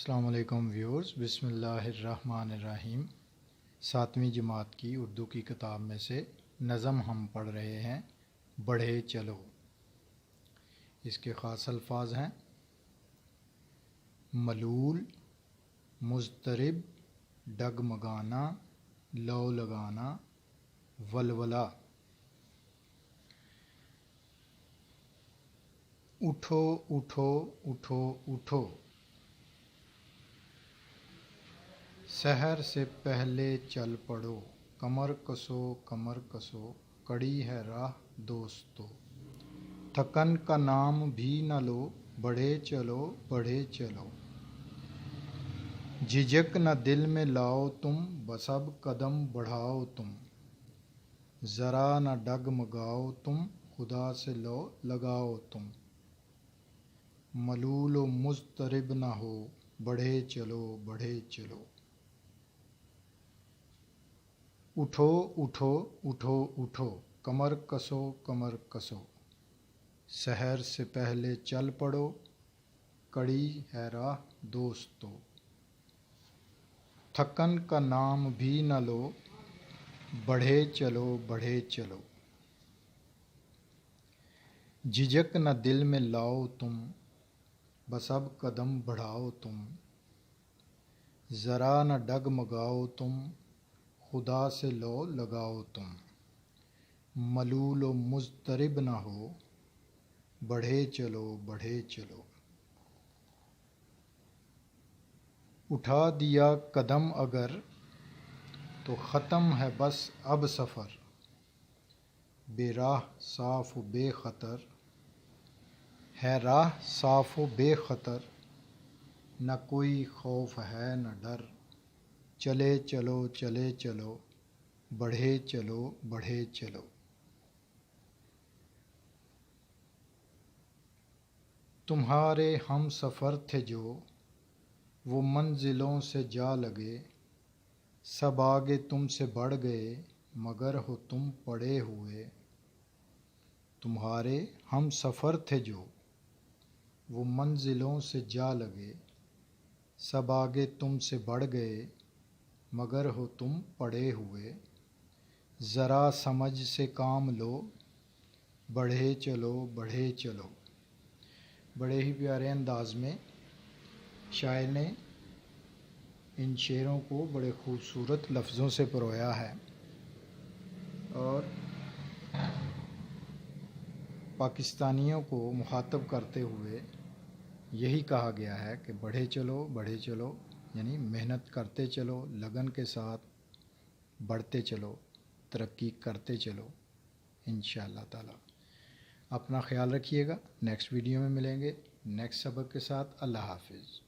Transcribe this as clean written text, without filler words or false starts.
السلام علیکم ویورز، بسم اللہ الرحمن الرحیم۔ 7ویں جماعت کی اردو کی کتاب میں سے نظم ہم پڑھ رہے ہیں، بڑھے چلو۔ اس کے خاص الفاظ ہیں: ملول، مضطرب، ڈگمگانا، لو لگانا، ولولہ۔ اٹھو اٹھو اٹھو اٹھو، سحر سے پہلے چل پڑو، کمر کسو کمر کسو، کڑی ہے راہ دوستو۔ تھکن کا نام بھی نہ لو، بڑھے چلو بڑھے چلو۔ جھجک نہ دل میں لاؤ تم، بس اب قدم بڑھاؤ تم۔ ذرا نہ ڈگمگاؤ تم، خدا سے لو لگاؤ تم۔ ملول و مضطرب نہ ہو، بڑھے چلو بڑھے چلو۔ اٹھو اٹھو اٹھو اٹھو، کمر کسو کمر کسو، سحر سے پہلے چل پڑو، کڑی ہے راہ دوستو۔ تھکن کا نام بھی نہ لو، بڑھے چلو بڑھے چلو۔ جھجک نہ دل میں لاؤ تم، بس اب قدم بڑھاؤ تم۔ ذرا نہ ڈگمگاؤ تم، خدا سے لو لگاؤ تم۔ ملول و مضطرب نہ ہو، بڑھے چلو بڑھے چلو۔ اٹھا دیا قدم اگر، تو ختم ہے بس اب سفر۔ بے راہ صاف و بے خطر، ہے راہ صاف و بے خطر۔ نہ کوئی خوف ہے نہ ڈر، چلے چلو چلے چلو، بڑھے چلو بڑھے چلو۔ تمہارے ہم سفر تھے جو، وہ منزلوں سے جا لگے۔ سب آگے تم سے بڑھ گئے، مگر ہو تم پڑے ہوئے۔ تمہارے ہم سفر تھے جو، وہ منزلوں سے جا لگے۔ سب آگے تم سے بڑھ گئے، مگر ہو تم پڑے ہوئے۔ ذرا سمجھ سے کام لو، بڑھے چلو بڑھے چلو۔ بڑے ہی پیارے انداز میں شاعر نے ان شعروں کو بڑے خوبصورت لفظوں سے پرویا ہے، اور پاکستانیوں کو مخاطب کرتے ہوئے یہی کہا گیا ہے کہ بڑھے چلو بڑھے چلو، یعنی محنت کرتے چلو، لگن کے ساتھ بڑھتے چلو، ترقی کرتے چلو انشاءاللہ تعالی۔ اپنا خیال رکھیے گا، نیکسٹ ویڈیو میں ملیں گے نیکسٹ سبق کے ساتھ۔ اللہ حافظ۔